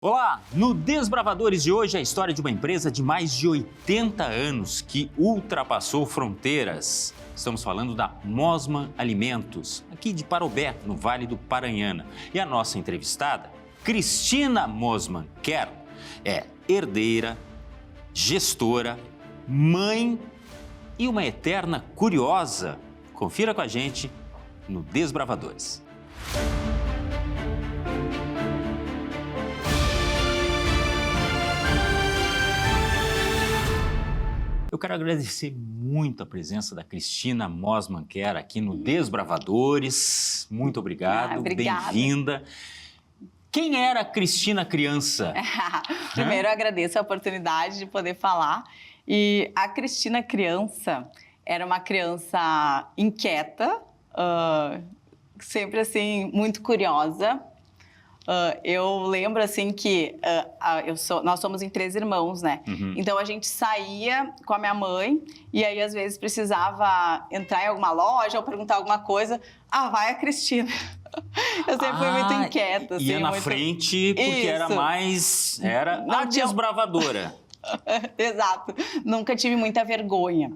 Olá! No Desbravadores de hoje, a história de uma empresa de mais de 80 anos que ultrapassou fronteiras. Estamos falando da Mosman Alimentos, aqui de Parobé, no Vale do Paranhana. E a nossa entrevistada, Cristina Mosman Kerr, é herdeira, gestora, mãe e uma eterna curiosa. Confira com a gente no Desbravadores. Eu quero agradecer muito a presença da Cristina Mosman Kerr aqui no Desbravadores. Muito obrigado, bem-vinda. Quem era a Cristina criança? Primeiro, eu agradeço a oportunidade de poder falar. E a Cristina criança era uma criança inquieta, sempre assim, muito curiosa. Eu lembro assim que nós somos em 3 irmãos, né? Uhum. Então a gente saía com a minha mãe e aí às vezes precisava entrar em alguma loja ou perguntar alguma coisa. Vai a Cristina. Eu sempre fui muito inquieta. Assim, ia na muito... frente porque Isso. era mais... Era a desbravadora. Exato. Nunca tive muita vergonha.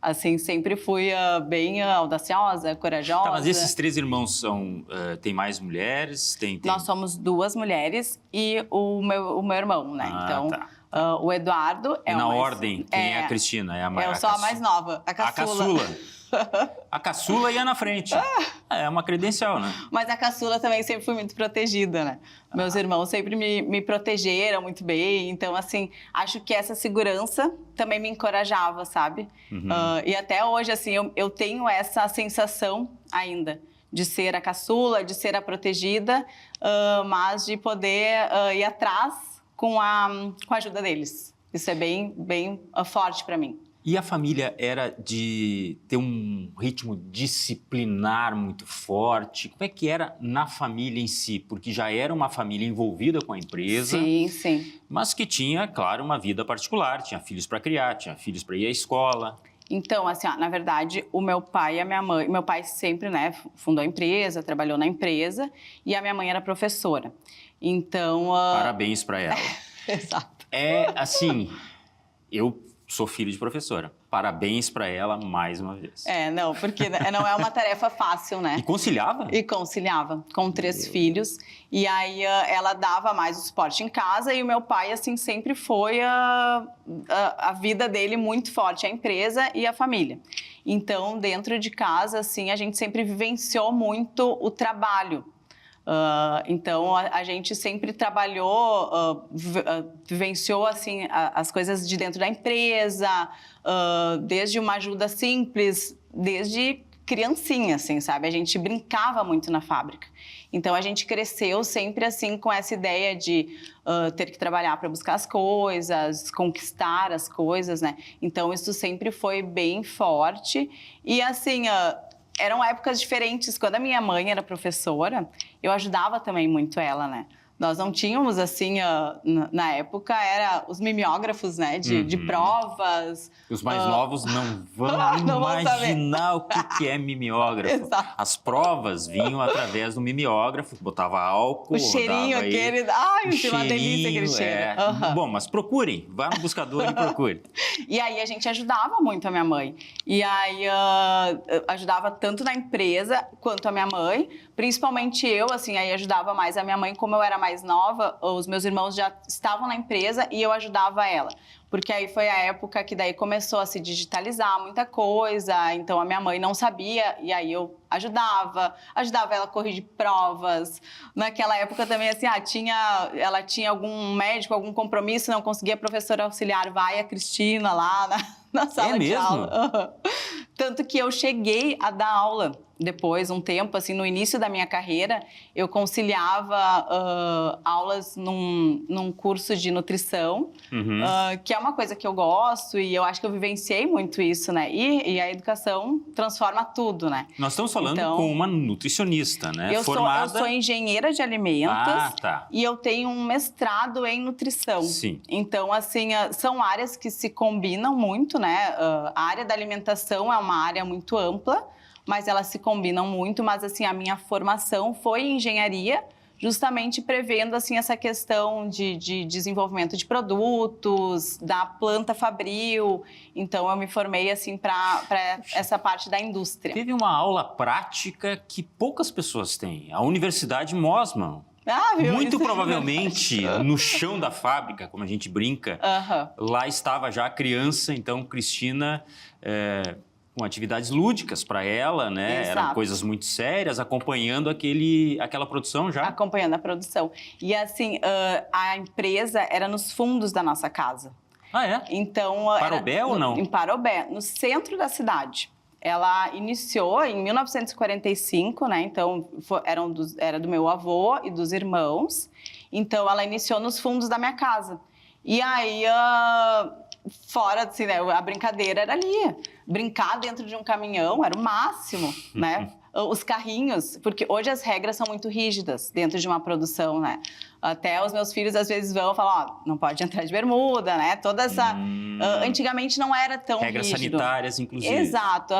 Assim, sempre fui bem audaciosa, corajosa. Tá, mas esses 3 irmãos são... tem mais mulheres? Tem... Nós somos 2 mulheres e o meu irmão, né? Então, tá. O Eduardo é e o na mais... ordem, quem é a Cristina? É a Eu sou a mais nova, a caçula. A caçula. A caçula ia na frente. É uma credencial, né? Mas a caçula também sempre fui muito protegida, né? Meus irmãos sempre me protegeram muito bem. Então, assim, acho que essa segurança também me encorajava, sabe? Uhum. E até hoje, assim, eu tenho essa sensação ainda de ser a caçula, de ser a protegida, mas de poder ir atrás com a ajuda deles. Isso é bem forte para mim. E a família era de ter um ritmo disciplinar muito forte? Como é que era na família em si? Porque já era uma família envolvida com a empresa. Sim, sim. Mas que tinha, claro, uma vida particular. Tinha filhos para criar, tinha filhos para ir à escola. Então, assim, na verdade, o meu pai e a minha mãe... Meu pai sempre, né, fundou a empresa, trabalhou na empresa. E a minha mãe era professora. Então... Parabéns para ela. Exato. É assim, eu... sou filho de professora. Parabéns para ela mais uma vez. Não, porque não é uma tarefa fácil, né? E conciliava? E conciliava, com 3 filhos. E aí ela dava mais o suporte em casa e o meu pai, assim, sempre foi a vida dele muito forte, a empresa e a família. Então, dentro de casa, assim, a gente sempre vivenciou muito o trabalho. Então, a gente sempre trabalhou, vivenciou assim, as coisas de dentro da empresa, desde uma ajuda simples, desde criancinha, assim, sabe? A gente brincava muito na fábrica. Então, a gente cresceu sempre assim com essa ideia de ter que trabalhar para buscar as coisas, conquistar as coisas, né? Então, isso sempre foi bem forte. E assim... eram épocas diferentes. Quando a minha mãe era professora, eu ajudava também muito ela, né? Nós não tínhamos, assim, na época, era os mimeógrafos, né? De provas. Os mais novos não vão imaginar o que é mimeógrafo. Exato. As provas vinham através do mimeógrafo, botava álcool, o cheirinho aquele... Ai, uma delícia aquele cheiro. Bom, mas procurem, vá no buscador e procure. E aí a gente ajudava muito a minha mãe. E aí ajudava tanto na empresa quanto a minha mãe. Principalmente eu, assim, aí ajudava mais a minha mãe. Como eu era mais nova, os meus irmãos já estavam na empresa e eu ajudava ela. Porque aí foi a época que daí começou a se digitalizar muita coisa, então a minha mãe não sabia e aí eu ajudava ela a corrigir provas. Naquela época também, assim, ela tinha algum médico, algum compromisso, não conseguia professora auxiliar, vai a Cristina lá na sala de aula. Tanto que eu cheguei a dar aula depois, um tempo, assim, no início da minha carreira, eu conciliava aulas num curso de nutrição, que é uma coisa que eu gosto e eu acho que eu vivenciei muito isso, né? E a educação transforma tudo, né? Nós estamos falando com uma nutricionista, né? Eu sou engenheira de alimentos e eu tenho um mestrado em nutrição. Sim. Então, assim, são áreas que se combinam muito, né? A área da alimentação é uma área muito ampla, mas elas se combinam muito. Mas, assim, a minha formação foi em engenharia, justamente prevendo assim essa questão de desenvolvimento de produtos, da planta fabril. Então eu me formei assim para essa parte da indústria. Teve uma aula prática que poucas pessoas têm, a Universidade Mosman. Viu? Muito Isso. provavelmente no chão da fábrica, como a gente brinca, lá estava já a criança, então Cristina com atividades lúdicas para ela, né? Exato. Eram coisas muito sérias, acompanhando aquela produção já. Acompanhando a produção. E assim, a empresa era nos fundos da nossa casa. Ah, é? Então, Parobé ou não? Em Parobé, no centro da cidade. Ela iniciou em 1945, né? Então, era do meu avô e dos irmãos. Então, ela iniciou nos fundos da minha casa. E aí, fora, assim, né? A brincadeira era ali. Brincar dentro de um caminhão era o máximo, né? Os carrinhos, porque hoje as regras são muito rígidas dentro de uma produção, né? Até os meus filhos às vezes vão falar, ó, não pode entrar de bermuda, né? Toda essa... antigamente não era tão regras rígido. sanitárias, inclusive. Exato.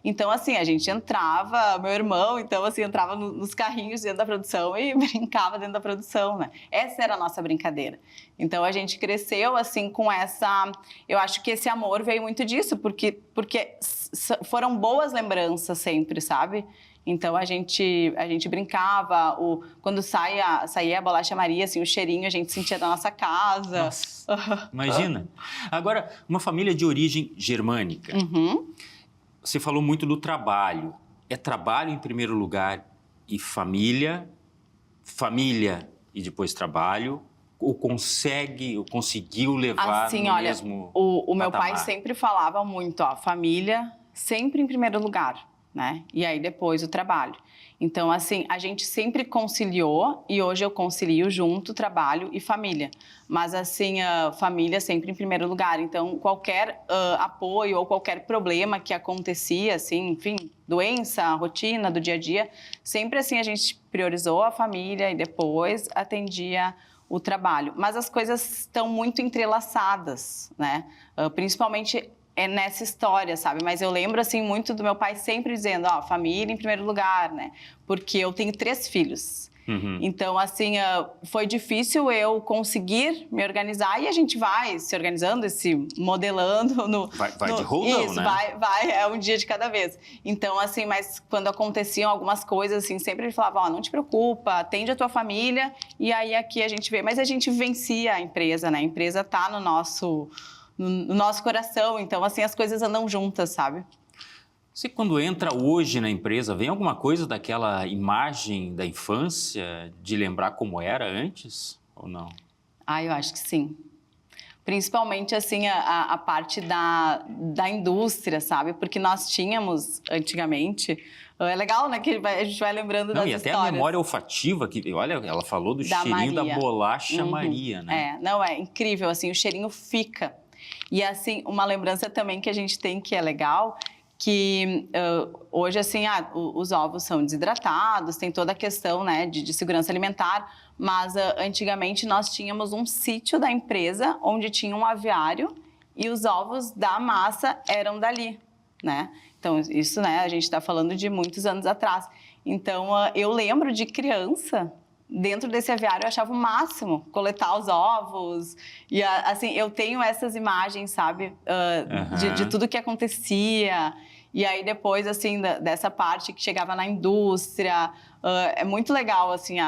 Então, assim, a gente entrava, meu irmão, então, assim, entrava nos carrinhos dentro da produção e brincava dentro da produção, né? Essa era a nossa brincadeira. Então, a gente cresceu, assim, com essa... Eu acho que esse amor veio muito disso, porque foram boas lembranças sempre, sabe? Então, a gente brincava, quando saía a bolacha Maria, assim, o cheirinho a gente sentia da nossa casa. Nossa, imagina. Agora, uma família de origem germânica. Você falou muito do trabalho. É trabalho em primeiro lugar e família e depois trabalho? Ou conseguiu levar assim, no olha, mesmo o meu patamar? pai sempre falava muito, ó, família sempre em primeiro lugar, né? E aí depois o trabalho. Então, assim, a gente sempre conciliou e hoje eu concilio junto trabalho e família. Mas, assim, a família sempre em primeiro lugar. Então, qualquer apoio ou qualquer problema que acontecia, assim, enfim, doença, rotina do dia a dia, sempre, assim, a gente priorizou a família e depois atendia o trabalho. Mas as coisas estão muito entrelaçadas, né? Principalmente nessa história, sabe? Mas eu lembro, assim, muito do meu pai sempre dizendo, ó, família em primeiro lugar, né? Porque eu tenho 3 filhos. Então, assim, foi difícil eu conseguir me organizar e a gente vai se organizando e se modelando no... Vai de roldão, isso, né? vai, é um dia de cada vez. Então, assim, mas quando aconteciam algumas coisas, assim, sempre ele falava, ó, não te preocupa, atende a tua família e aí aqui a gente vê. Mas a gente vencia a empresa, né? A empresa tá no nosso coração, então, assim, as coisas andam juntas, sabe? Você, quando entra hoje na empresa, vem alguma coisa daquela imagem da infância, de lembrar como era antes, ou não? Eu acho que sim. Principalmente, assim, a parte da indústria, sabe? Porque nós tínhamos, antigamente... É legal, né? Que a gente vai lembrando das histórias. E até a memória olfativa, que, olha, ela falou do cheirinho da bolacha Maria, né? É incrível, assim, o cheirinho fica. E, assim, uma lembrança também que a gente tem que é legal, que hoje, assim, os ovos são desidratados, tem toda a questão, né, de segurança alimentar, mas antigamente nós tínhamos um sítio da empresa onde tinha um aviário e os ovos da massa eram dali, né? Então, isso, né, a gente está falando de muitos anos atrás. Então, eu lembro de criança... Dentro desse aviário eu achava o máximo coletar os ovos e assim, eu tenho essas imagens, sabe, de tudo que acontecia e aí depois, assim, dessa parte que chegava na indústria, é muito legal, assim,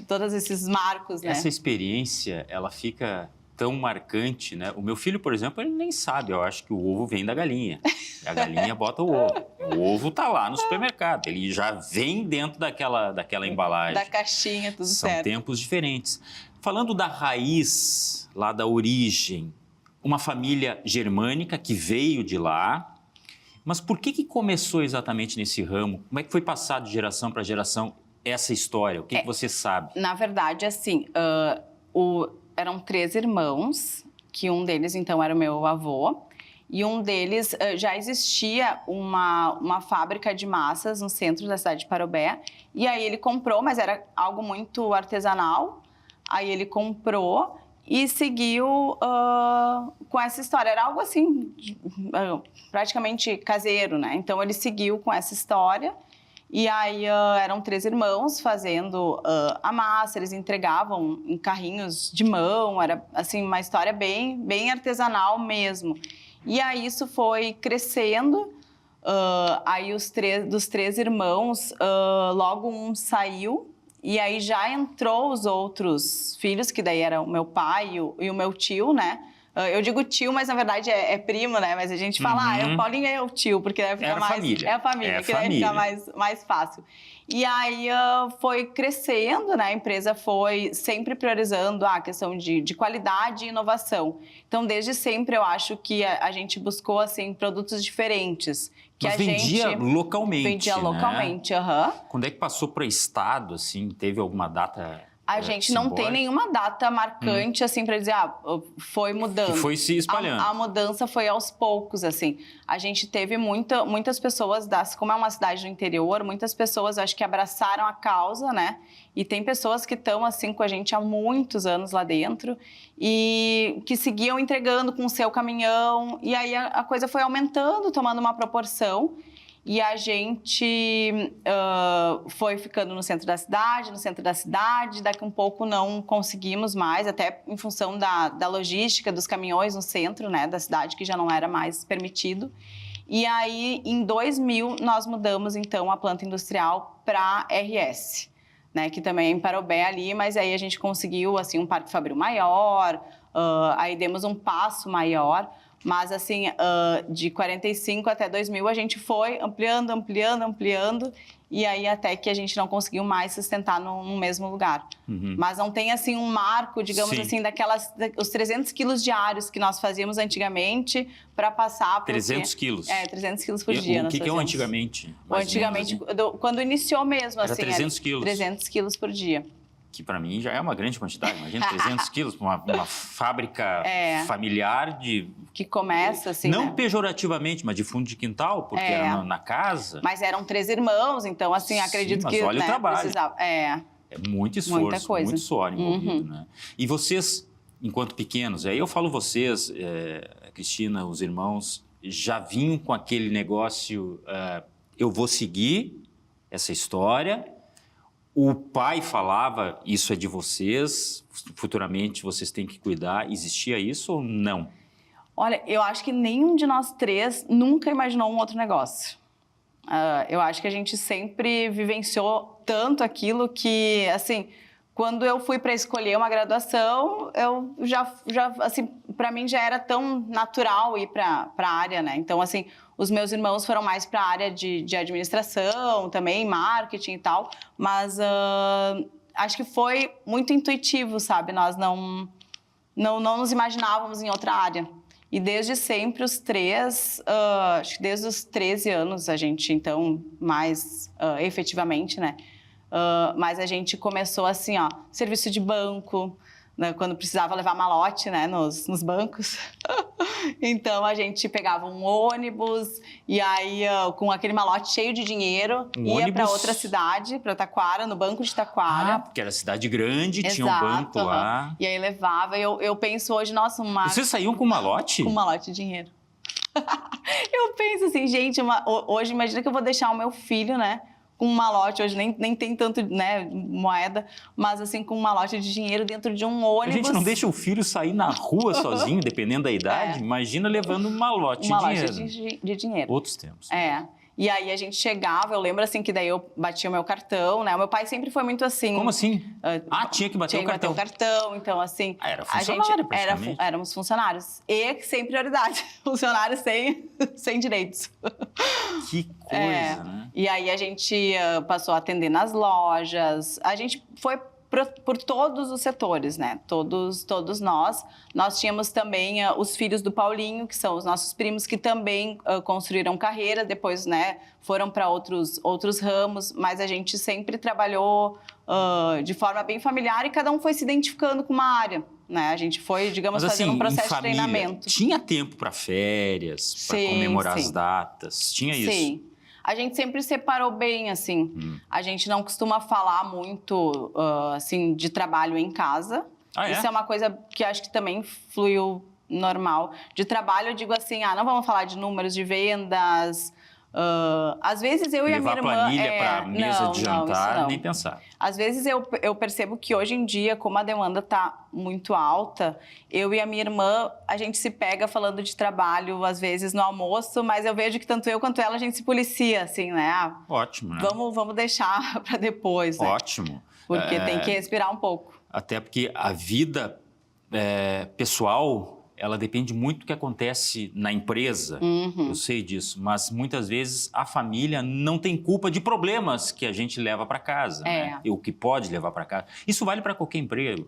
todos esses marcos, né? Essa experiência, ela fica tão marcante, né? O meu filho, por exemplo, ele nem sabe, eu acho que o ovo vem da galinha. A galinha bota o ovo. O ovo tá lá no supermercado, ele já vem dentro daquela embalagem. Da caixinha, tudo São certo. tempos diferentes. Falando da raiz, lá da origem, uma família germânica que veio de lá, mas por que começou exatamente nesse ramo? Como é que foi passado de geração para geração essa história? O que você sabe? Na verdade, assim, eram 3 irmãos, que um deles, então, era o meu avô, e um deles já existia uma fábrica de massas no centro da cidade de Parobé, e aí ele comprou, mas era algo muito artesanal, aí ele comprou e seguiu com essa história. Era algo assim, praticamente caseiro, né? Então ele seguiu com essa história E aí eram 3 irmãos fazendo a massa, eles entregavam em carrinhos de mão, era assim uma história bem artesanal mesmo. E aí isso foi crescendo, aí dos 3 irmãos, logo um saiu, e aí já entrou os outros filhos, que daí era o meu pai e o meu tio, né? Eu digo tio, mas na verdade é primo, né? Mas a gente fala, o Paulinho é o tio, porque daí fica mais... família. É a família, que daí fica mais fácil. E aí foi crescendo, né? A empresa foi sempre priorizando a questão de qualidade e inovação. Então, desde sempre, eu acho que a gente buscou, assim, produtos diferentes. Mas vendia localmente, vendia localmente, Quando é que passou para o estado, assim? Teve alguma data... A gente não tem nenhuma data marcante, assim, para dizer, foi mudando. Que foi se espalhando. A mudança foi aos poucos, assim. A gente teve muitas pessoas, como é uma cidade do interior, muitas pessoas, acho que abraçaram a causa, né? E tem pessoas que estão, assim, com a gente há muitos anos lá dentro e que seguiam entregando com o seu caminhão. E aí a coisa foi aumentando, tomando uma proporção. E a gente foi ficando no centro da cidade, daqui um pouco não conseguimos mais, até em função da logística dos caminhões no centro, né, da cidade, que já não era mais permitido. E aí, em 2000, nós mudamos, então, a planta industrial para RS, né, que também é em Parobé ali, mas aí a gente conseguiu, assim, um parque fabril maior, aí demos um passo maior. Mas, assim, de 45 até 2000, a gente foi ampliando, e aí até que a gente não conseguiu mais sustentar no mesmo lugar. Mas não tem, assim, um marco, digamos assim, os 300 quilos diários que nós fazíamos antigamente para passar... 300 quilos? 300 quilos por dia. O que é o antigamente? O antigamente, quando iniciou mesmo, era assim... 300 quilos? 300 quilos por dia. Que para mim já é uma grande quantidade. Imagina 300 quilos para uma fábrica familiar de... Que começa assim, não né? Pejorativamente, mas de fundo de quintal, porque era na casa. Mas eram 3 irmãos, então assim, acredito mas que... olha o trabalho. Precisava. É muito esforço, muita coisa. muito suor envolvido, né? E vocês, enquanto pequenos, aí eu falo vocês, Cristina, os irmãos, já vinham com aquele negócio, eu vou seguir essa história... O pai falava, isso é de vocês, futuramente vocês têm que cuidar. Existia isso ou não? Olha, eu acho que nenhum de nós 3 nunca imaginou um outro negócio. Eu acho que a gente sempre vivenciou tanto aquilo que, assim, quando eu fui para escolher uma graduação, eu já assim, para mim já era tão natural ir para a área, né? Então, assim, os meus irmãos foram mais para a área de administração, também marketing e tal, mas acho que foi muito intuitivo, sabe? Nós não nos imaginávamos em outra área. E desde sempre os 3, acho que desde os 13 anos a gente, então, mais efetivamente, né? Mas a gente começou assim, serviço de banco, né, quando precisava levar malote, né, nos bancos. Então, a gente pegava um ônibus e aí, com aquele malote cheio de dinheiro, ia para outra cidade, para Taquara, no Banco de Taquara. Porque era cidade grande, tinha um banco lá. E aí levava, eu penso hoje, nossa, Vocês saíam com malote? Com malote de dinheiro. Eu penso assim, gente, hoje imagina que eu vou deixar o meu filho, né, com um malote, hoje nem tem tanto, né, moeda, mas assim, com um malote de dinheiro dentro de um ônibus. A gente não deixa o filho sair na rua sozinho, dependendo da idade. Imagina levando um malote de dinheiro. De dinheiro. Outros tempos. E aí a gente chegava, eu lembro assim que daí eu batia o meu cartão, né? O meu pai sempre foi muito assim... Como assim? Tinha que bater o cartão. Tinha que bater o cartão, então assim... Era funcionário, praticamente. Éramos funcionários. E sem prioridade. Funcionários sem direitos. Que coisa, né? E aí a gente passou a atender nas lojas, a gente foi por todos os setores, né? Todos nós. Nós tínhamos também os filhos do Paulinho, que são os nossos primos, que também construíram carreira, depois, né, foram para outros ramos, mas a gente sempre trabalhou de forma bem familiar e cada um foi se identificando com uma área, né? A gente foi, digamos, fazendo um processo de treinamento. Tinha tempo para férias, para comemorar as datas? Tinha isso? Sim. A gente sempre separou bem, assim. A gente não costuma falar muito, assim, de trabalho em casa. Isso é uma coisa que acho que também fluiu normal. De trabalho, eu digo assim, não vamos falar de números de vendas, Às vezes eu e a minha irmã... Levar planilha para mesa de jantar, nem pensar. Às vezes eu percebo que hoje em dia, como a demanda está muito alta, eu e a minha irmã, a gente se pega falando de trabalho, às vezes no almoço, mas eu vejo que tanto eu quanto ela, a gente se policia, assim, né? Ótimo, né? Vamos deixar para depois, né? Ótimo. Porque tem que respirar um pouco. Até porque a vida pessoal... ela depende muito do que acontece na empresa, eu sei disso, mas muitas vezes a família não tem culpa de problemas que a gente leva para casa, né? O que pode levar para casa. Isso vale para qualquer emprego.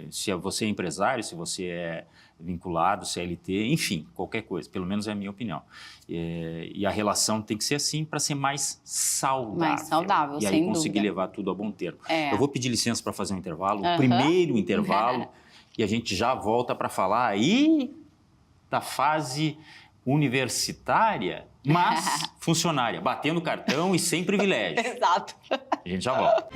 Se você é empresário, se você é vinculado, CLT, enfim, qualquer coisa, pelo menos é a minha opinião. E a relação tem que ser assim para ser mais saudável. Mais saudável, e aí sem conseguir dúvida. levar tudo a bom termo. Eu vou pedir licença para fazer um intervalo, o primeiro intervalo, e a gente já volta para falar aí da fase universitária, mas funcionária, batendo cartão e sem privilégio. Exato. A gente já volta.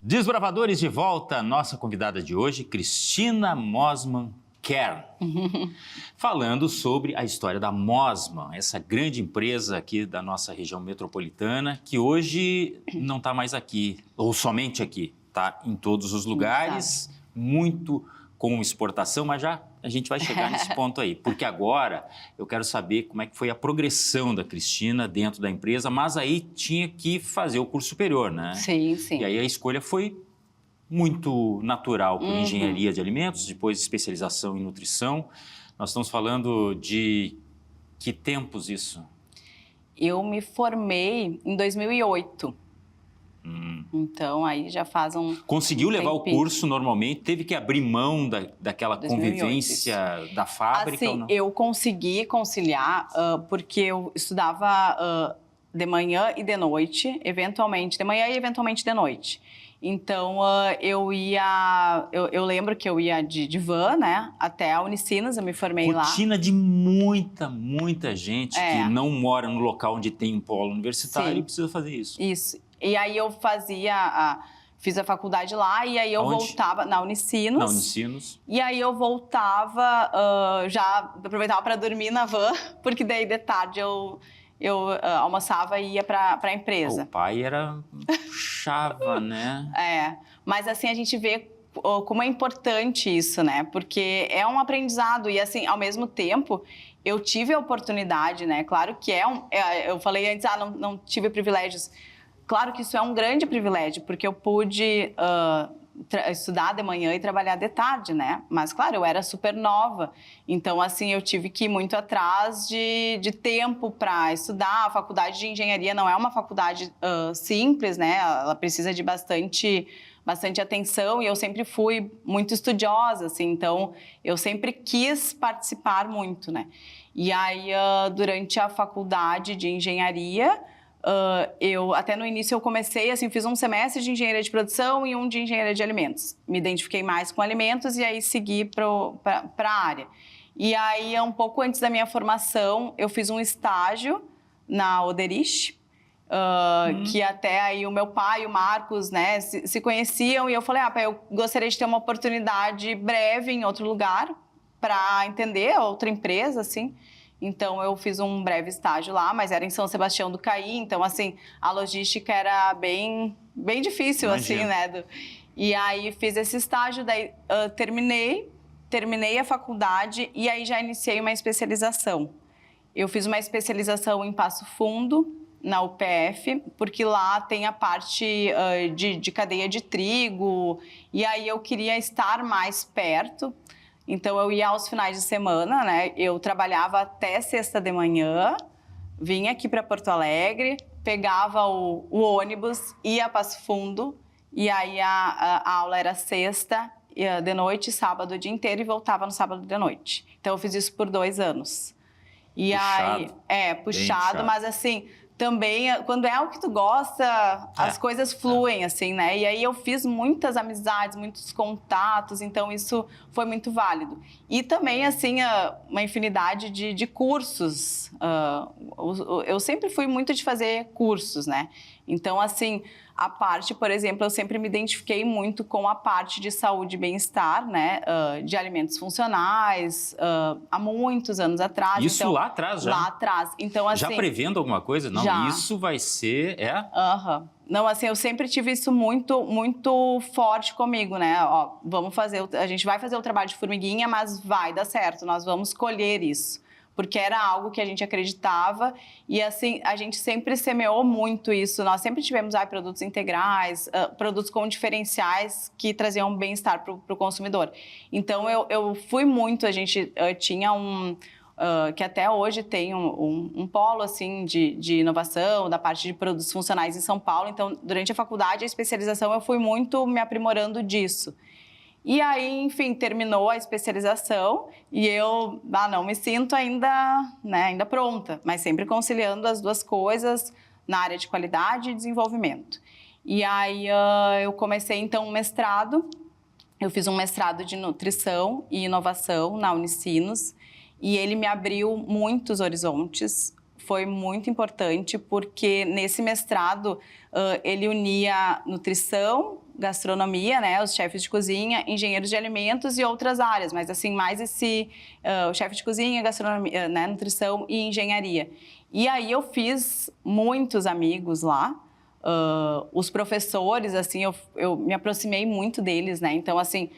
Desbravadores, de volta. Nossa convidada de hoje, Cristina Mosman Kern, falando sobre a história da Mosman, essa grande empresa aqui da nossa região metropolitana, que hoje não está mais aqui, ou somente aqui, está em todos os lugares, muito com exportação, mas já a gente vai chegar nesse ponto aí, porque agora eu quero saber como é que foi a progressão da Cristina dentro da empresa, mas aí tinha que fazer o curso superior, né? Sim, sim. E aí a escolha foi muito natural por engenharia de alimentos, depois especialização em nutrição. Nós estamos falando de que tempos isso? Eu me formei em 2008. Então, aí já faz Conseguiu levar o tempinho. curso normalmente? Teve que abrir mão daquela 2008, convivência da fábrica assim, ou não? eu consegui conciliar porque eu estudava de manhã e de noite, eventualmente de manhã e eventualmente de noite. Então, eu lembro que eu ia de van, né, até a Unicinos, eu me formei lá. Rotina de muita gente que não mora no local onde tem um polo universitário e precisa fazer isso. Isso. E aí eu fiz a faculdade lá e aí eu voltava na Unicinos. Na Unicinos. E aí eu voltava, já aproveitava para dormir na van, porque daí de tarde eu almoçava e ia para a empresa. O pai puxava, né? Mas assim a gente vê como é importante isso, né? Porque é um aprendizado e assim, ao mesmo tempo, eu tive a oportunidade, né? Claro que eu falei antes, não tive privilégios. Claro que isso é um grande privilégio, porque eu pude estudar de manhã e trabalhar de tarde, né? Mas, claro, eu era super nova. Então, assim, eu tive que ir muito atrás de tempo para estudar. A faculdade de engenharia não é uma faculdade simples, né? Ela precisa de bastante atenção e eu sempre fui muito estudiosa, assim. Então, eu sempre quis participar muito, né? E aí, durante a faculdade de engenharia... até no início eu comecei, assim, fiz um semestre de engenharia de produção e um de engenharia de alimentos. Me identifiquei mais com alimentos e aí segui para a área. E aí, um pouco antes da minha formação, eu fiz um estágio na Oderich, que até aí o meu pai e o Marcos, né, se conheciam e eu falei, pai, eu gostaria de ter uma oportunidade breve em outro lugar para entender outra empresa, assim. Então, eu fiz um breve estágio lá, mas era em São Sebastião do Caí. Então, assim, a logística era bem difícil, assim, né? E aí, fiz esse estágio, daí terminei a faculdade e aí já iniciei uma especialização. Eu fiz uma especialização em Passo Fundo, na UPF, porque lá tem a parte de cadeia de trigo. E aí, eu queria estar mais perto. Então, eu ia aos finais de semana, né? Eu trabalhava até sexta de manhã, vinha aqui para Porto Alegre, pegava o ônibus, ia a Passo Fundo, e aí a aula era sexta de noite, sábado o dia inteiro, e voltava no sábado de noite. Então, eu fiz isso por 2 anos. E puxado. aí, puxado, mas assim, também, quando é o que tu gosta, as coisas fluem, assim, né? E aí eu fiz muitas amizades, muitos contatos, então isso foi muito válido. E também, assim, uma infinidade de cursos. Eu sempre fui muito de fazer cursos, né? Então, assim, a parte, por exemplo, eu sempre me identifiquei muito com a parte de saúde e bem-estar, né? De alimentos funcionais, há muitos anos atrás. Isso então, lá atrás já? Lá atrás. Então, assim, já prevendo alguma coisa? Não, já. Isso vai ser... Não, assim, eu sempre tive isso muito, muito forte comigo, né? Ó, a gente vai fazer o trabalho de formiguinha, mas vai dar certo, nós vamos colher isso. Porque era algo que a gente acreditava e, assim, a gente sempre semeou muito isso. Nós sempre tivemos produtos integrais, produtos com diferenciais que traziam bem-estar para o consumidor. Então, eu fui muito, a gente tinha que até hoje tem um polo, assim, de inovação, da parte de produtos funcionais em São Paulo. Então, durante a faculdade, a especialização, eu fui muito me aprimorando disso. E aí, enfim, terminou a especialização e eu não me sinto ainda pronta, mas sempre conciliando as duas coisas na área de qualidade e desenvolvimento. E aí eu comecei, então, um mestrado. Eu fiz um mestrado de nutrição e inovação na Unicinos e ele me abriu muitos horizontes. Foi muito importante porque nesse mestrado ele unia nutrição, gastronomia, né, os chefes de cozinha, engenheiros de alimentos e outras áreas, mas assim, mais o chefe de cozinha, gastronomia, né, nutrição e engenharia. E aí eu fiz muitos amigos lá, os professores, assim, eu me aproximei muito deles, né, então assim,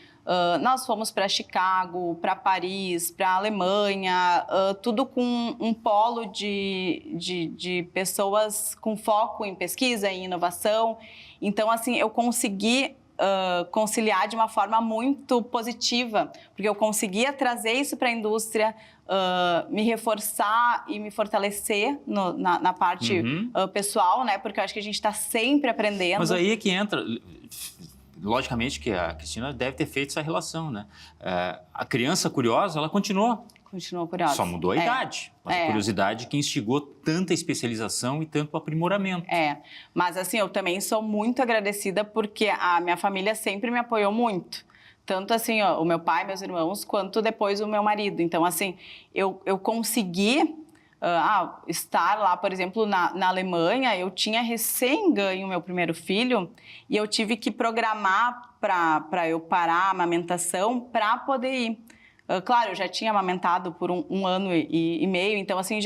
nós fomos para Chicago, para Paris, para Alemanha, tudo com um polo de pessoas com foco em pesquisa e inovação. Então, assim, eu consegui conciliar de uma forma muito positiva, porque eu conseguia trazer isso para a indústria, me reforçar e me fortalecer na parte pessoal, né? Porque eu acho que a gente está sempre aprendendo. Mas aí é que entra... Logicamente que a Cristina deve ter feito essa relação, né? A criança curiosa, ela continuou. Continuou curiosa. Só mudou a idade. Mas a curiosidade que instigou tanta especialização e tanto aprimoramento. Mas assim, eu também sou muito agradecida porque a minha família sempre me apoiou muito. Tanto assim, o meu pai, meus irmãos, quanto depois o meu marido. Então, assim, eu consegui... estar lá, por exemplo, na Alemanha, eu tinha recém ganho o meu primeiro filho e eu tive que programar para eu parar a amamentação para poder ir. Claro, eu já tinha amamentado por um ano e meio, então assim,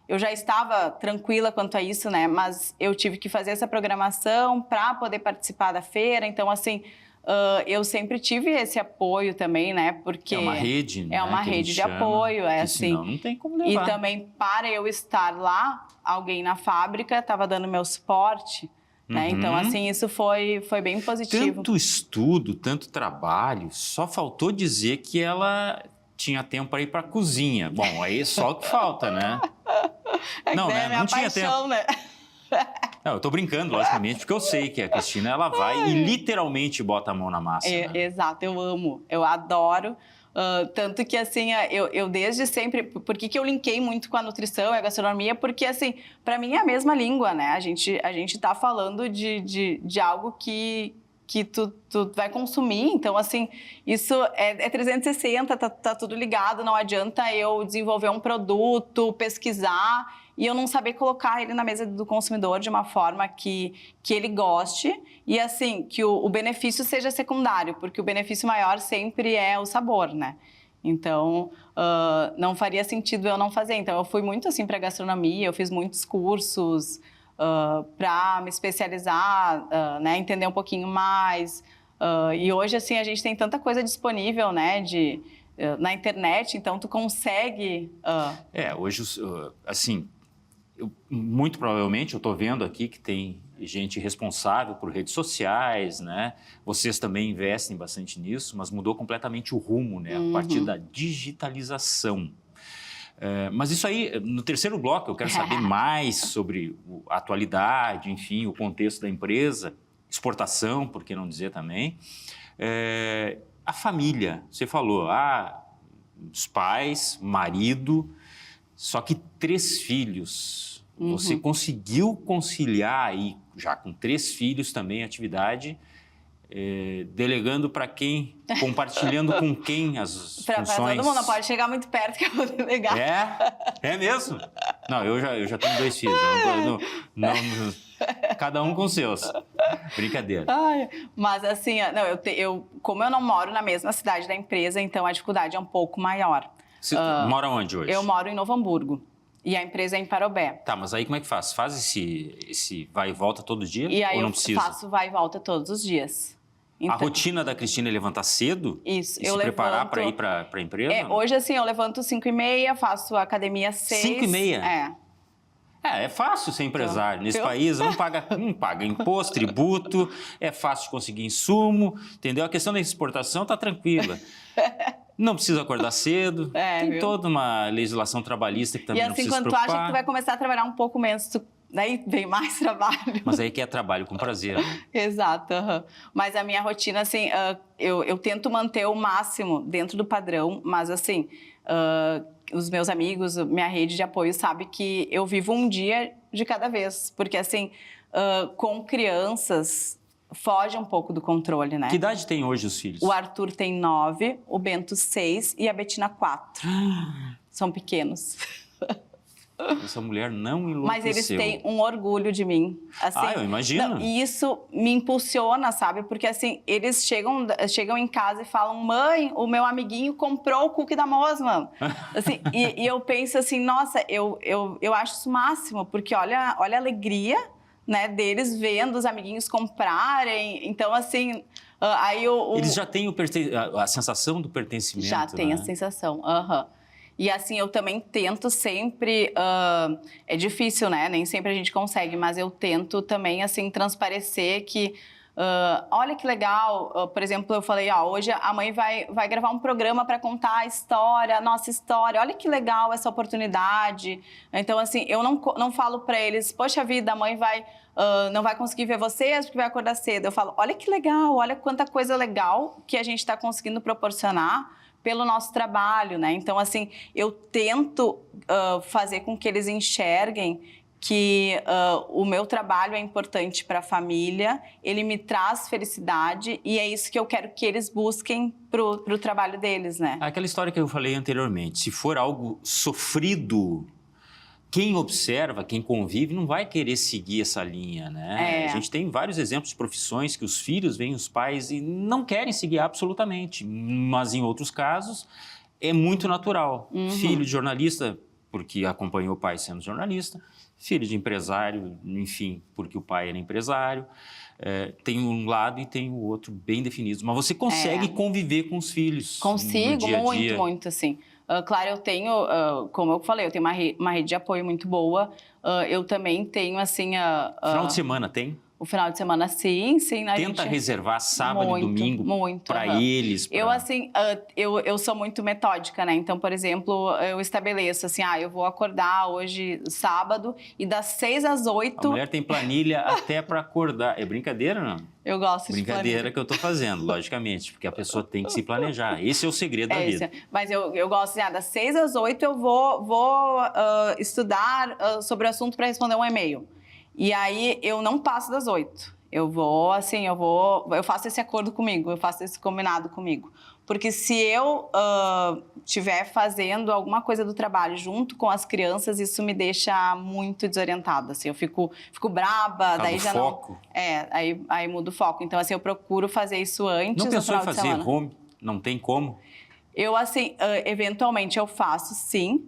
eu já estava tranquila quanto a isso, né? Mas eu tive que fazer essa programação para poder participar da feira, então assim... eu sempre tive esse apoio também, né? Porque é uma rede, né? É uma rede de apoio, assim. Senão não tem como levar. E também para eu estar lá, alguém na fábrica estava dando meu suporte, né? Então, assim, isso foi bem positivo. Tanto estudo, tanto trabalho, só faltou dizer que ela tinha tempo para ir para a cozinha. Bom, aí só o que falta, né? Não, né? Não tinha paixão, tempo. Né? Não, eu tô brincando, logicamente, porque eu sei que a Cristina, ela vai e literalmente bota a mão na massa. Né? Exato, eu amo, eu adoro. Tanto que, assim, eu desde sempre... Por que eu linkei muito com a nutrição e a gastronomia? Porque, assim, para mim é a mesma língua, né? A gente tá falando de algo que tu vai consumir. Então, assim, isso é 360, tá tudo ligado. Não adianta eu desenvolver um produto, pesquisar e eu não saber colocar ele na mesa do consumidor de uma forma que ele goste e, assim, que o benefício seja secundário, porque o benefício maior sempre é o sabor, né? Então, não faria sentido eu não fazer. Então, eu fui muito, assim, para gastronomia, eu fiz muitos cursos para me especializar, né, entender um pouquinho mais. E hoje, assim, a gente tem tanta coisa disponível, né, na internet, então tu consegue... Hoje, assim... muito provavelmente, eu estou vendo aqui que tem gente responsável por redes sociais, né? Vocês também investem bastante nisso, mas mudou completamente o rumo, né? A partir da digitalização. Mas isso aí, no terceiro bloco, eu quero saber mais sobre a atualidade, enfim, o contexto da empresa, exportação, por que não dizer também. A família, você falou, os pais, marido, só que 3 filhos. Você conseguiu conciliar aí, já com 3 filhos também, a atividade, delegando para quem, compartilhando com quem as Pra funções? todo mundo, não pode chegar muito perto que eu vou delegar. É mesmo? Não, eu já tenho 2 filhos. Cada um com seus. Brincadeira. Ai, mas assim, não, como eu não moro na mesma cidade da empresa, então a dificuldade é um pouco maior. Você mora onde hoje? Eu moro em Novo Hamburgo e a empresa é em Parobé. Tá, mas aí como é que faz? Faz esse vai e volta todo dia E aí ou não eu precisa? faço vai e volta todos os dias. A rotina da Cristina é levantar cedo? Isso, E eu se preparar levanto- para ir para a empresa? Hoje, assim, eu levanto 5h30, faço academia às 6. 5h30? É fácil ser empresário. Nesse país não paga imposto, tributo, é fácil de conseguir insumo, entendeu? A questão da exportação tá tranquila. Não precisa acordar cedo, tem viu? toda uma legislação trabalhista que também E não assim, precisa se quando tu acha que preocupar. tu vai começar a trabalhar um pouco menos, daí vem mais trabalho. Mas aí que é trabalho com prazer, né? Exato. Mas a minha rotina, assim, eu tento manter o máximo dentro do padrão, mas assim, os meus amigos, minha rede de apoio sabe que eu vivo um dia de cada vez, porque assim, com crianças, foge um pouco do controle, né? Que idade tem hoje os filhos? O Arthur tem 9, o Bento 6 e a Betina 4. São pequenos. Essa mulher não enlouqueceu. Mas eles têm um orgulho de mim. Assim, eu imagino. E isso me impulsiona, sabe? Porque assim, eles chegam em casa e falam: mãe, o meu amiguinho comprou o cookie da Mosman. Assim, e eu penso assim, nossa, eu acho isso o máximo, porque olha a alegria, né, deles vendo os amiguinhos comprarem. Então, assim, aí Eles já têm a sensação do pertencimento, já tem né? a sensação, E assim, eu também tento sempre, é difícil, né? Nem sempre a gente consegue, mas eu tento também, assim, transparecer que, olha que legal, por exemplo, eu falei, hoje a mãe vai gravar um programa para contar a história, a nossa história, olha que legal essa oportunidade. Então, assim, eu não falo para eles, poxa vida, a mãe não vai conseguir ver vocês porque vai acordar cedo. Eu falo, olha que legal, olha quanta coisa legal que a gente está conseguindo proporcionar pelo nosso trabalho, né? Então, assim, eu tento fazer com que eles enxerguem que o meu trabalho é importante para a família, ele me traz felicidade e é isso que eu quero que eles busquem pro trabalho deles, né? Aquela história que eu falei anteriormente, se for algo sofrido, quem observa, quem convive, não vai querer seguir essa linha, né? A gente tem vários exemplos de profissões que os filhos veem os pais e não querem seguir absolutamente, mas em outros casos é muito natural. Filho de jornalista, porque acompanhou o pai sendo jornalista, filho de empresário, enfim, porque o pai era empresário. Tem um lado e tem o outro bem definidos. Mas você consegue conviver com os filhos? Consigo, no dia a dia? muito, assim. Claro, eu tenho, como eu falei, eu tenho uma rede de apoio muito boa. Eu também tenho, assim... Final de semana tem? O final de semana, sim. Tenta reservar sábado e domingo para eles. Eu, assim, eu sou muito metódica, né? Então, por exemplo, eu estabeleço, assim, eu vou acordar hoje, sábado, e das 6 às 8... A mulher tem planilha até para acordar. É brincadeira, não? Eu gosto de Brincadeira que eu tô fazendo, logicamente, porque a pessoa tem que se planejar. Esse é o segredo da vida. Mas eu gosto, das 6 às 8 eu vou estudar sobre o assunto para responder um e-mail. E aí eu não passo das 8. Eu faço esse acordo comigo, eu faço esse combinado comigo. Porque se eu estiver fazendo alguma coisa do trabalho junto com as crianças, isso me deixa muito desorientada. Assim, eu fico braba, daí já foco. não. Aí muda o foco. Então, assim, eu procuro fazer isso antes. Não pensou em fazer semana. home? Não tem como? Eu, assim, eventualmente eu faço, sim.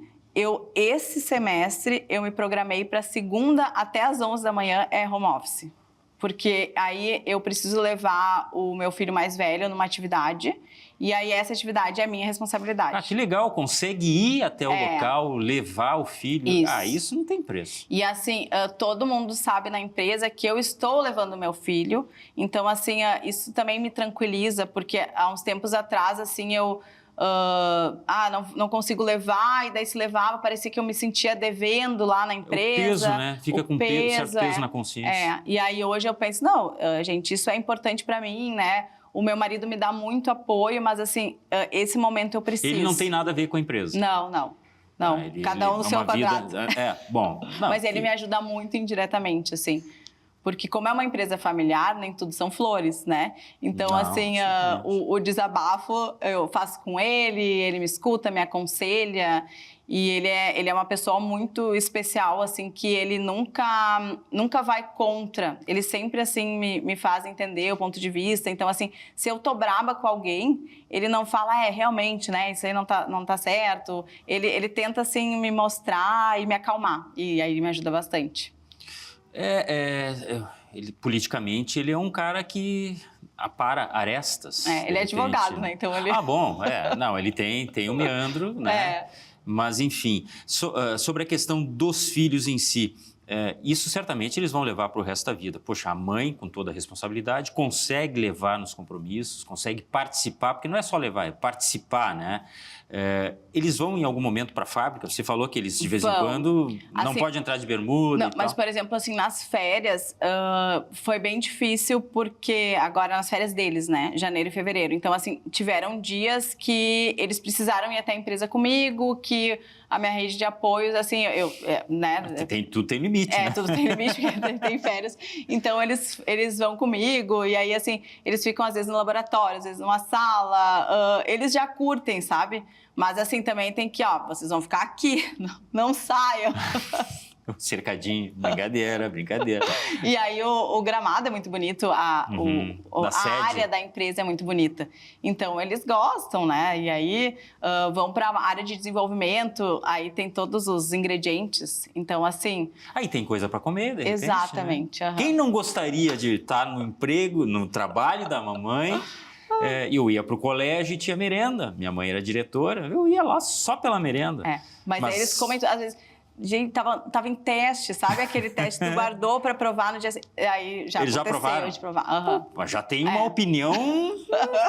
Esse semestre, eu me programei para segunda até às 11 da manhã é home office. Porque aí eu preciso levar o meu filho mais velho numa atividade e aí essa atividade é minha responsabilidade. Que legal, consegue ir até o local, levar o filho. Isso não tem preço. E assim, todo mundo sabe na empresa que eu estou levando o meu filho. Então, assim, isso também me tranquiliza, porque há uns tempos atrás, assim, eu... não consigo levar, e daí se levava, parecia que eu me sentia devendo lá na empresa. O peso, né? Fica com certo peso na consciência. E aí hoje eu penso, não, gente, isso é importante pra mim, né? O meu marido me dá muito apoio, mas assim, esse momento eu preciso. Ele não tem nada a ver com a empresa? Não. Não, Ele- cada um ele no é seu uma vida- quadrado. bom. Não, Mas ele me ajuda muito indiretamente, assim. Porque como é uma empresa familiar, nem tudo são flores, né? Então, Não, assim, simplesmente. o desabafo eu faço com ele me escuta, me aconselha. E ele é uma pessoa muito especial, assim, que ele nunca vai contra. Ele sempre, assim, me faz entender o ponto de vista. Então, assim, se eu tô braba com alguém, ele não fala, realmente, né, isso aí não tá certo. Ele tenta, assim, me mostrar e me acalmar. E aí ele me ajuda bastante. Ele, politicamente, ele é um cara que apara arestas. Ele é de repente, advogado, né? Então ele... Bom, não, ele tem o meandro, né? Mas, enfim, sobre a questão dos filhos em si, isso certamente eles vão levar para o resto da vida. Poxa, a mãe, com toda a responsabilidade, consegue levar nos compromissos, consegue participar, porque não é só levar, é participar, né? Eles vão em algum momento para a fábrica? Você falou que eles, de vez em quando, não assim, pode entrar de bermuda não, mas, por exemplo, assim, nas férias, foi bem difícil porque agora nas férias deles, né? Janeiro e fevereiro. Então, assim, tiveram dias que eles precisaram ir até a empresa comigo, que a minha rede de apoios, assim, né? Tudo tem limite, né? Tudo tem limite, porque tem férias. Então, eles vão comigo e aí, assim, eles ficam às vezes no laboratório, às vezes numa sala. Eles já curtem, sabe? Mas, assim, também tem que, vocês vão ficar aqui, não saiam. Cercadinho, brincadeira. E aí o gramado é muito bonito, a área da empresa é muito bonita. Então eles gostam, né? E aí vão para a área de desenvolvimento, aí tem todos os ingredientes. Então, assim. Aí tem coisa para comer, de repente, exatamente. Né? Quem não gostaria de estar no emprego, no trabalho da mamãe? Eu ia para o colégio e tinha merenda. Minha mãe era diretora, eu ia lá só pela merenda. Mas aí eles comentam, às vezes. Gente, tava em teste, sabe? Aquele teste que tu guardou para provar no dia seguinte. Aí já eles aconteceu já provaram? de provar. Pô, já tem uma opinião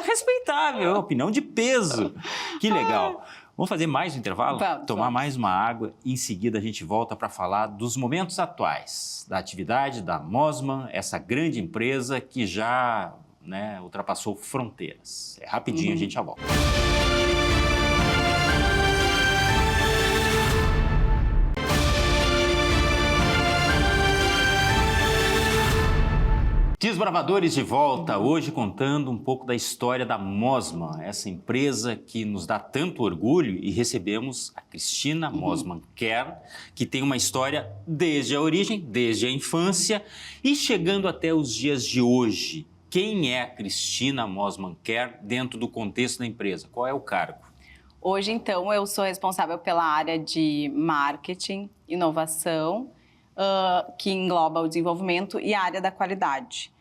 respeitável, uma opinião de peso. Que legal. Vamos fazer mais um intervalo? Tomar mais uma água e em seguida a gente volta para falar dos momentos atuais, da atividade da Mosman, essa grande empresa que já ultrapassou fronteiras. Rapidinho, a gente já volta. Desbravadores de volta, hoje contando um pouco da história da Mosman, essa empresa que nos dá tanto orgulho, e recebemos a Cristina Mosman Kerr, que tem uma história desde a origem, desde a infância e chegando até os dias de hoje. Quem é a Cristina Mosman Kerr dentro do contexto da empresa? Qual é o cargo? Hoje, então, eu sou responsável pela área de marketing, inovação, que engloba o desenvolvimento e a área da qualidade.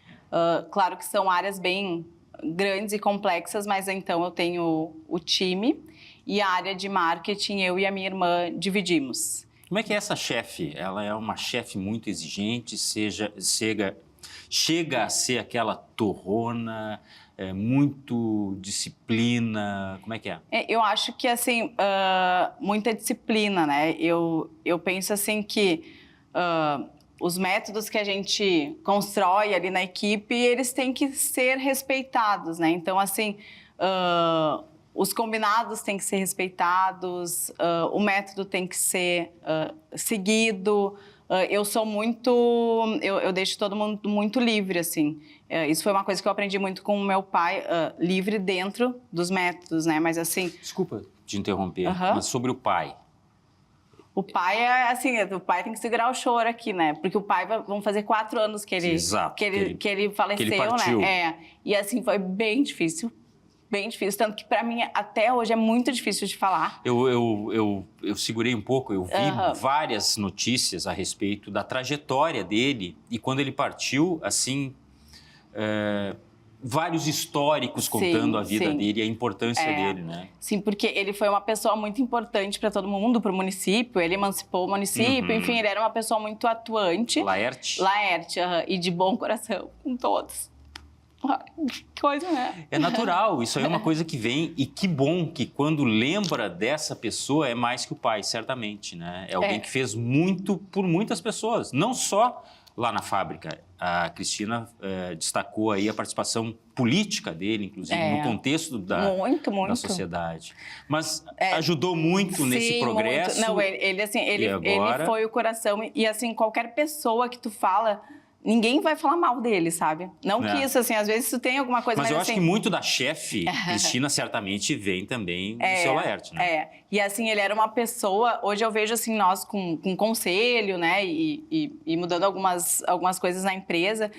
Claro que são áreas bem grandes e complexas, mas então eu tenho o time e a área de marketing, eu e a minha irmã dividimos. Como é que é essa chefe? Ela é uma chefe muito exigente, chega a ser aquela torrona, muito disciplina, como é que é? Eu acho que, assim, muita disciplina, né? Eu penso, assim, que os métodos que a gente constrói ali na equipe, eles têm que ser respeitados, né? Então, assim, os combinados têm que ser respeitados, o método tem que ser seguido. Eu sou muito... Eu deixo todo mundo muito livre, assim. Isso foi uma coisa que eu aprendi muito com o meu pai, livre dentro dos métodos, né? Mas, assim... Desculpa te interromper, mas sobre o pai. O pai o pai tem que segurar o choro aqui, né? Porque o pai, vão fazer 4 anos que ele, exato, que ele faleceu, que ele partiu. né? E assim, foi bem difícil, tanto que para mim, até hoje, é muito difícil de falar. Eu segurei um pouco, eu vi várias notícias a respeito da trajetória dele e quando ele partiu, assim... vários históricos contando a vida dele e a importância dele, né? Sim, porque ele foi uma pessoa muito importante para todo mundo, para o município, ele emancipou o município, enfim, ele era uma pessoa muito atuante. Laerte, e de bom coração com todos. Que coisa, né? É natural, isso aí é uma coisa que vem e que bom que quando lembra dessa pessoa é mais que o pai, certamente, né? É alguém que fez muito por muitas pessoas, não só lá na fábrica. A Cristina destacou aí a participação política dele, inclusive, no contexto da sociedade. Mas ajudou muito nesse progresso. Muito. Não, ele foi o coração. E, assim, qualquer pessoa que tu fala, ninguém vai falar mal dele, sabe? Não que isso, assim, às vezes tu tem alguma coisa... Mas eu assim, acho que muito da chefe, Cristina, certamente vem também do seu Laerte, né? E, assim, ele era uma pessoa... Hoje eu vejo, assim, nós com conselho, né? E mudando algumas coisas na empresa,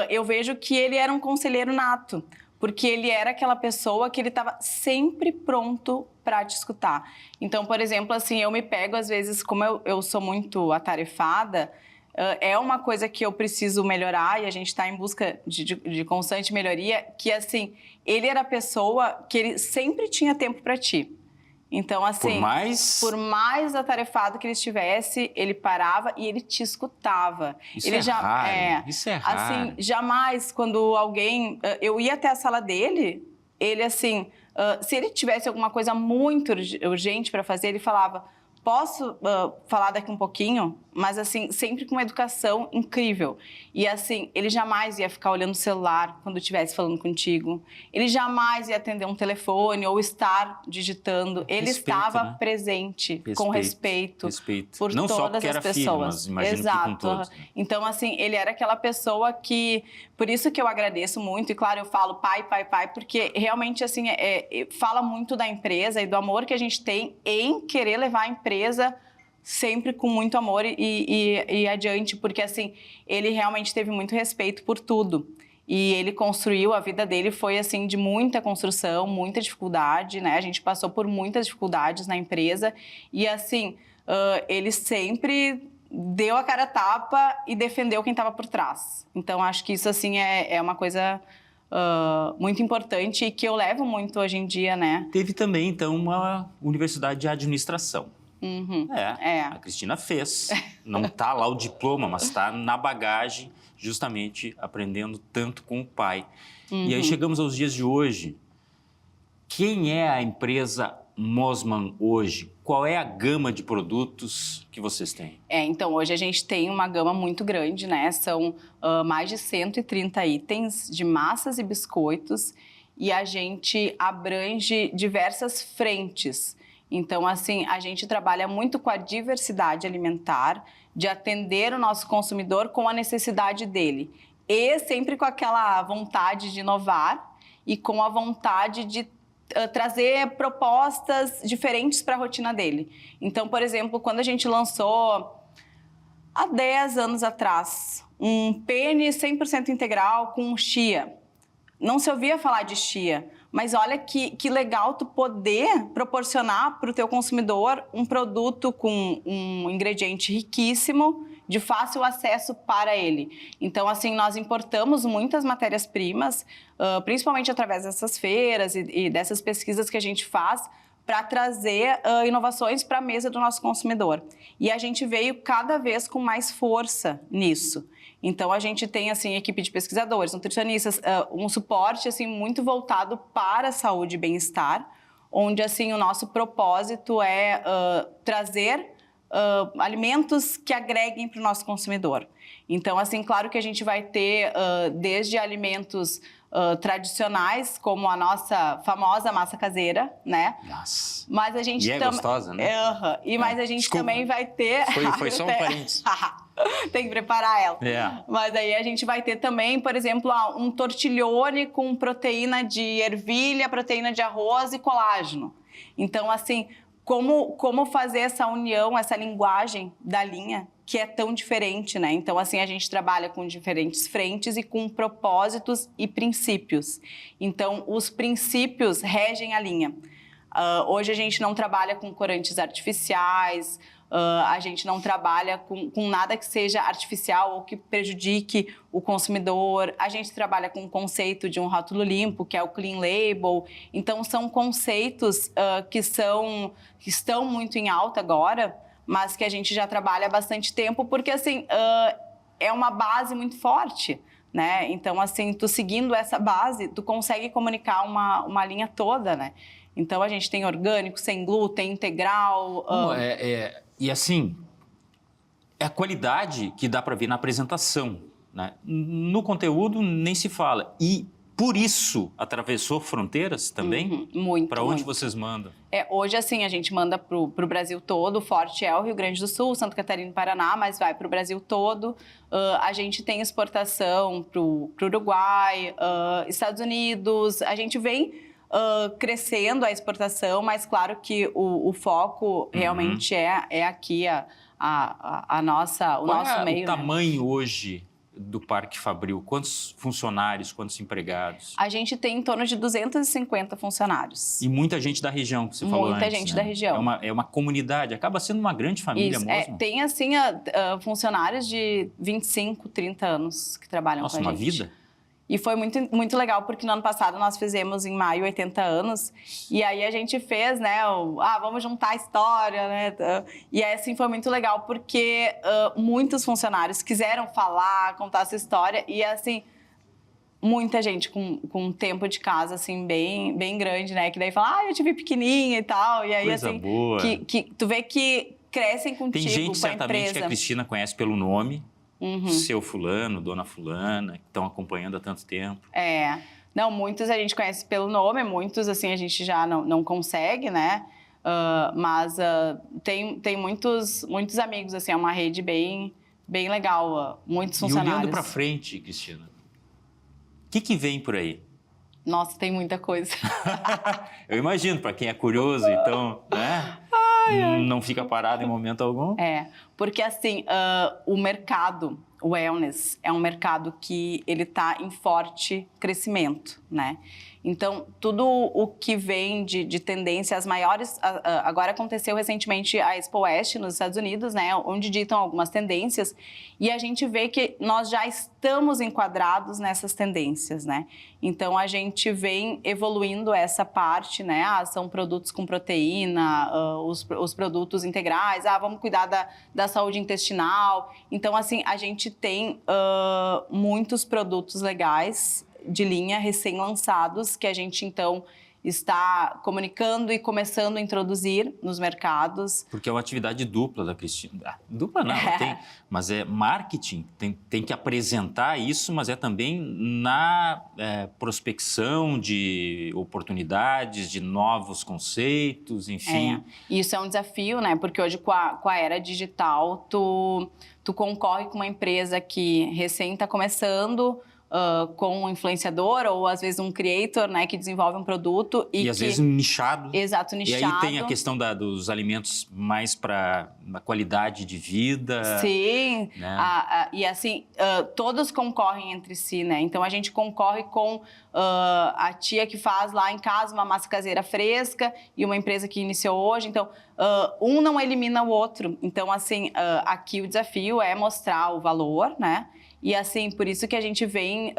eu vejo que ele era um conselheiro nato. Porque ele era aquela pessoa que ele estava sempre pronto para te escutar. Então, por exemplo, assim, eu me pego, às vezes, como eu sou muito atarefada... É uma coisa que eu preciso melhorar e a gente está em busca de constante melhoria, que, assim, ele era a pessoa que ele sempre tinha tempo para ti. Então, assim, por mais atarefado que ele estivesse, ele parava e ele te escutava. Isso é raro. Isso é raro. Assim, jamais, quando alguém... Eu ia até a sala dele, ele, assim, se ele tivesse alguma coisa muito urgente para fazer, ele falava... Posso falar daqui um pouquinho, mas, assim, sempre com uma educação incrível. E, assim, ele jamais ia ficar olhando o celular quando estivesse falando contigo. Ele jamais ia atender um telefone ou estar digitando. Ele estava presente, com respeito. Por não todas só porque as era pessoas. Filho, mas imagino que com todos. Então, assim, ele era aquela pessoa que... Por isso que eu agradeço muito. E, claro, eu falo pai, porque realmente, assim, fala muito da empresa e do amor que a gente tem em querer levar a empresa sempre com muito amor e adiante, porque, assim, ele realmente teve muito respeito por tudo. E ele construiu, a vida dele foi, assim, de muita construção, muita dificuldade, né? A gente passou por muitas dificuldades na empresa e, assim, ele sempre deu a cara a tapa e defendeu quem estava por trás. Então, acho que isso, assim, é uma coisa... muito importante e que eu levo muito hoje em dia, né? Teve também, então, uma universidade de administração. A Cristina fez. Não está lá o diploma, mas está na bagagem, justamente aprendendo tanto com o pai. E aí chegamos aos dias de hoje. Quem é a empresa Mosman hoje? Qual é a gama de produtos que vocês têm? Então, hoje a gente tem uma gama muito grande, né? São mais de 130 itens de massas e biscoitos e a gente abrange diversas frentes. Então, assim, a gente trabalha muito com a diversidade alimentar, de atender o nosso consumidor com a necessidade dele. E sempre com aquela vontade de inovar e com a vontade de trazer propostas diferentes para a rotina dele. Então, por exemplo, quando a gente lançou, há 10 anos atrás, um penne 100% integral com chia. Não se ouvia falar de chia, mas olha que legal tu poder proporcionar para o teu consumidor um produto com um ingrediente riquíssimo, de fácil acesso para ele. Então, assim, nós importamos muitas matérias-primas, principalmente através dessas feiras e dessas pesquisas que a gente faz, para trazer inovações para a mesa do nosso consumidor. E a gente veio cada vez com mais força nisso. Então, a gente tem, assim, equipe de pesquisadores, nutricionistas, um suporte, assim, muito voltado para a saúde e bem-estar, onde, assim, o nosso propósito é trazer alimentos que agreguem para o nosso consumidor. Então, assim, claro que a gente vai ter desde alimentos tradicionais, como a nossa famosa massa caseira, né? Nossa. Mas a gente é gostosa, né? Mas a gente também vai ter... Foi só um parênteses. Tem que preparar ela. Mas aí a gente vai ter também, por exemplo, um tortiglione com proteína de ervilha, proteína de arroz e colágeno. Então, assim, como fazer essa união, essa linguagem da linha, que é tão diferente, né? Então, assim, a gente trabalha com diferentes frentes e com propósitos e princípios. Então, os princípios regem a linha. Hoje a gente não trabalha com corantes artificiais, a gente não trabalha com nada que seja artificial ou que prejudique o consumidor. A gente trabalha com o conceito de um rótulo limpo, que é o Clean Label. Então, são conceitos que estão muito em alta agora, mas que a gente já trabalha há bastante tempo, porque, assim, é uma base muito forte, né? Então, assim, tu seguindo essa base, tu consegue comunicar uma linha toda, né? Então, a gente tem orgânico, sem glúten, integral... E assim, É a qualidade que dá para ver na apresentação, né? No conteúdo nem se fala. E por isso atravessou fronteiras também? Muito. Para onde muito. vocês mandam? Hoje, assim, a gente manda para o Brasil todo. O forte é o Rio Grande do Sul, Santa Catarina e Paraná, mas vai para o Brasil todo. A gente tem exportação para o Uruguai, Estados Unidos. A gente vem crescendo a exportação, mas claro que o foco realmente é aqui o nosso meio. Qual é o tamanho hoje do Parque Fabril? Quantos funcionários, quantos empregados? A gente tem em torno de 250 funcionários. E muita gente da região, que você falou antes. Muita gente da região. É uma comunidade, acaba sendo uma grande família mesmo. Tem, assim, funcionários de 25, 30 anos que trabalham com a gente. Nossa, uma vida? E foi muito, muito legal, porque no ano passado nós fizemos, em maio, 80 anos. E aí a gente fez, né, vamos juntar a história, né? E aí, assim, foi muito legal, porque muitos funcionários quiseram falar, contar essa história. E, assim, muita gente com um tempo de casa, assim, bem, bem grande, né? Que daí fala, eu te vi pequenininha e tal. E aí, coisa assim, boa. Que tu vê que crescem contigo, tem gente, com a certamente, empresa. que a Cristina conhece pelo nome. Seu fulano, dona fulana, que estão acompanhando há tanto tempo. Não, muitos a gente conhece pelo nome, muitos, assim, a gente já não consegue, né? Mas tem muitos amigos, assim, é uma rede bem, bem legal, muitos funcionários. E olhando para frente, Cristina, o que vem por aí? Nossa, tem muita coisa. Eu imagino, para quem é curioso, então, né? Não fica parado em momento algum. Porque assim, o mercado, o wellness, é um mercado que ele está em forte crescimento, né? Então, tudo o que vem de tendência, as maiores... Agora aconteceu recentemente a Expo West nos Estados Unidos, né? Onde ditam algumas tendências. E a gente vê que nós já estamos enquadrados nessas tendências, né? Então, a gente vem evoluindo essa parte, né? São produtos com proteína, os produtos integrais. Vamos cuidar da saúde intestinal. Então, assim, a gente tem muitos produtos legais de linha recém-lançados que a gente, então, está comunicando e começando a introduzir nos mercados. Porque é uma atividade dupla da Cristina. Dupla não, mas é marketing, tem que apresentar isso, mas é também na prospecção de oportunidades, de novos conceitos, enfim. Isso é um desafio, né? Porque hoje, com a era digital, tu concorre com uma empresa que recém está começando, com um influenciador ou às vezes um creator, né, que desenvolve um produto e às vezes nichado. Exato, nichado. E aí tem a questão dos alimentos mais para a qualidade de vida. Sim, né? E assim, todos concorrem entre si, né? Então a gente concorre com a tia que faz lá em casa uma massa caseira fresca e uma empresa que iniciou hoje. Então, um não elimina o outro. Então, assim, aqui o desafio é mostrar o valor, né? E assim, por isso que a gente vem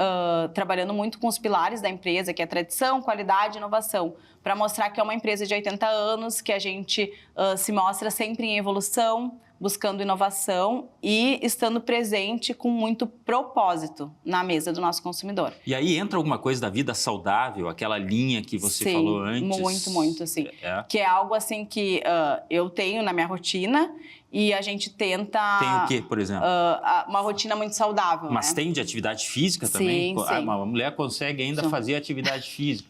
trabalhando muito com os pilares da empresa, que é tradição, qualidade e inovação, para mostrar que é uma empresa de 80 anos, que a gente se mostra sempre em evolução, buscando inovação e estando presente com muito propósito na mesa do nosso consumidor. E aí entra alguma coisa da vida saudável, aquela linha que você falou antes? Sim, muito, assim. Que é algo assim que eu tenho na minha rotina. E a gente tenta... Tem o quê, por exemplo? Uma rotina muito saudável, Mas né? tem de atividade física também? Sim. Uma mulher consegue ainda fazer atividade física.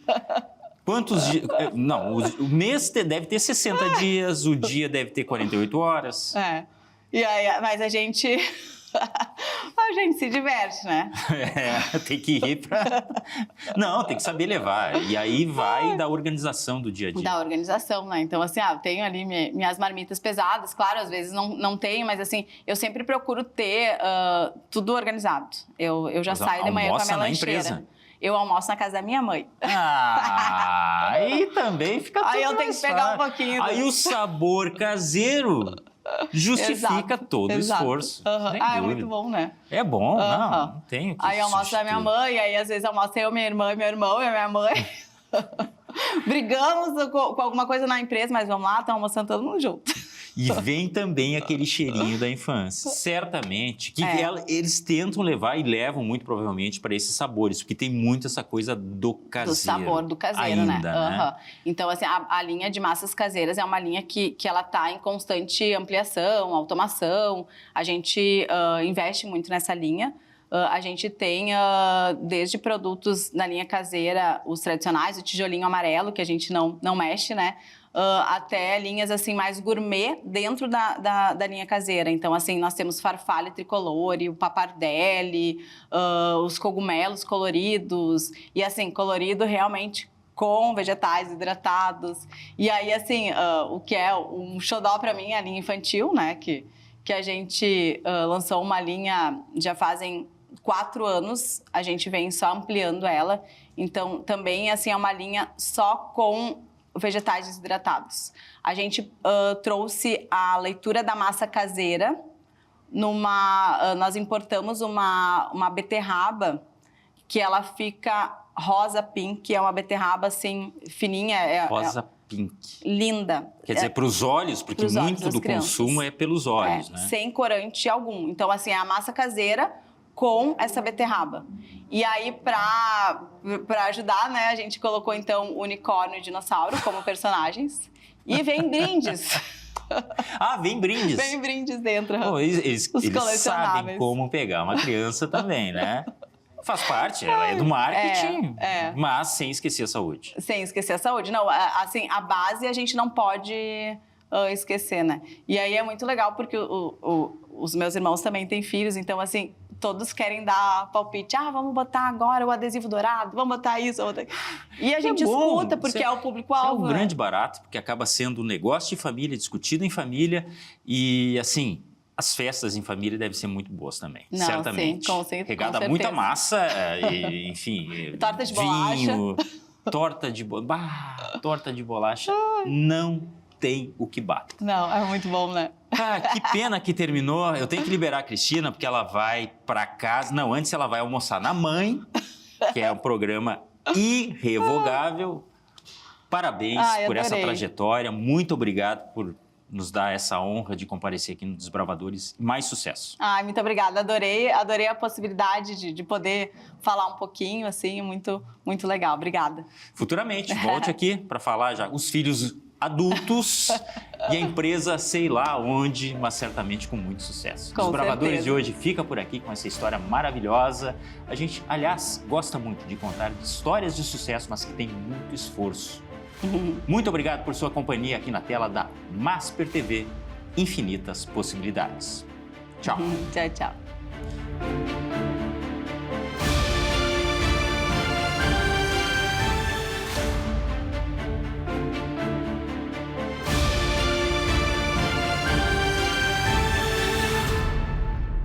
Quantos dias... Não, o mês deve ter 60 dias, o dia deve ter 48 horas. E aí, mas a gente se diverte, né? Tem que ir para... Não, tem que saber levar. E aí vai da organização do dia a dia. Da organização, né? Então, assim, eu tenho ali minhas marmitas pesadas. Claro, às vezes não tenho, mas assim, eu sempre procuro ter tudo organizado. Eu já saio de manhã com a minha lancheira. Empresa? Eu almoço na casa da minha mãe. Aí também fica tudo aí eu tenho que pegar um pouquinho. Aí o sabor caseiro justifica todo o esforço. É muito bom, né? É bom, não tenho que Aí eu almoço da minha mãe, aí às vezes almoço eu, minha irmã, meu irmão e a minha mãe. Brigamos com alguma coisa na empresa, mas vamos lá, estamos almoçando todo mundo junto. E vem também aquele cheirinho da infância. Certamente que eles tentam levar e levam muito provavelmente para esses sabores, porque tem muito essa coisa do caseiro. Do sabor do caseiro, ainda, né? Então, assim, a linha de massas caseiras é uma linha que ela está em constante ampliação, automação. A gente investe muito nessa linha. A gente tem desde produtos na linha caseira, os tradicionais, o tijolinho amarelo, que a gente não mexe, né? Até linhas assim mais gourmet dentro da linha caseira. Então, assim, nós temos farfalle tricolore, o pappardelle, os cogumelos coloridos. E, assim, colorido realmente com vegetais hidratados. E aí, assim, o que é um xodó para mim é a linha infantil, né? Que a gente lançou uma linha já fazem 4 anos, a gente vem só ampliando ela. Então, também, assim, é uma linha só com vegetais desidratados. A gente trouxe a leitura da massa caseira. Nós importamos uma beterraba que ela fica rosa pink, é uma beterraba, assim, fininha. Rosa pink. Linda. Quer dizer, para os olhos, porque muito do consumo é pelos olhos, né? Sem corante algum. Então, assim, é a massa caseira com essa beterraba. E aí, para ajudar, né, a gente colocou, então, o unicórnio e o dinossauro como personagens. E vem brindes. Vem brindes. Vem brindes dentro. Pô, eles colecionáveis. sabem como pegar uma criança também, né? Faz parte, ela é do marketing, mas sem esquecer a saúde. Sem esquecer a saúde. Não, assim, a base a gente não pode esquecer, né? E aí é muito legal porque os meus irmãos também têm filhos, então, assim, todos querem dar palpite. Vamos botar agora o adesivo dourado, vamos botar isso, vamos botar... E a gente escuta, porque é o público-alvo. É um grande barato, porque acaba sendo um negócio de família, discutido em família. E, assim, as festas em família devem ser muito boas também, certamente. Sim, regada muita massa, enfim... Torta de vinho, bolacha. Torta de bolacha não tem o que bate. Não, é muito bom, né? Que pena que terminou. Eu tenho que liberar a Cristina, porque ela vai para casa. Não, antes ela vai almoçar na Mãe, que é um programa irrevogável. Parabéns por essa trajetória. Muito obrigado por nos dar essa honra de comparecer aqui no Desbravadores. Mais sucesso. Muito obrigada. Adorei a possibilidade de poder falar um pouquinho, assim, muito, muito legal. Obrigada. Futuramente, volte aqui para falar já os filhos adultos e a empresa sei lá onde, mas certamente com muito sucesso. Os Desbravadores de hoje fica por aqui com essa história maravilhosa. A gente, aliás, gosta muito de contar histórias de sucesso, mas que tem muito esforço. Muito obrigado por sua companhia aqui na tela da Masper TV. Infinitas possibilidades. Tchau. Tchau, tchau.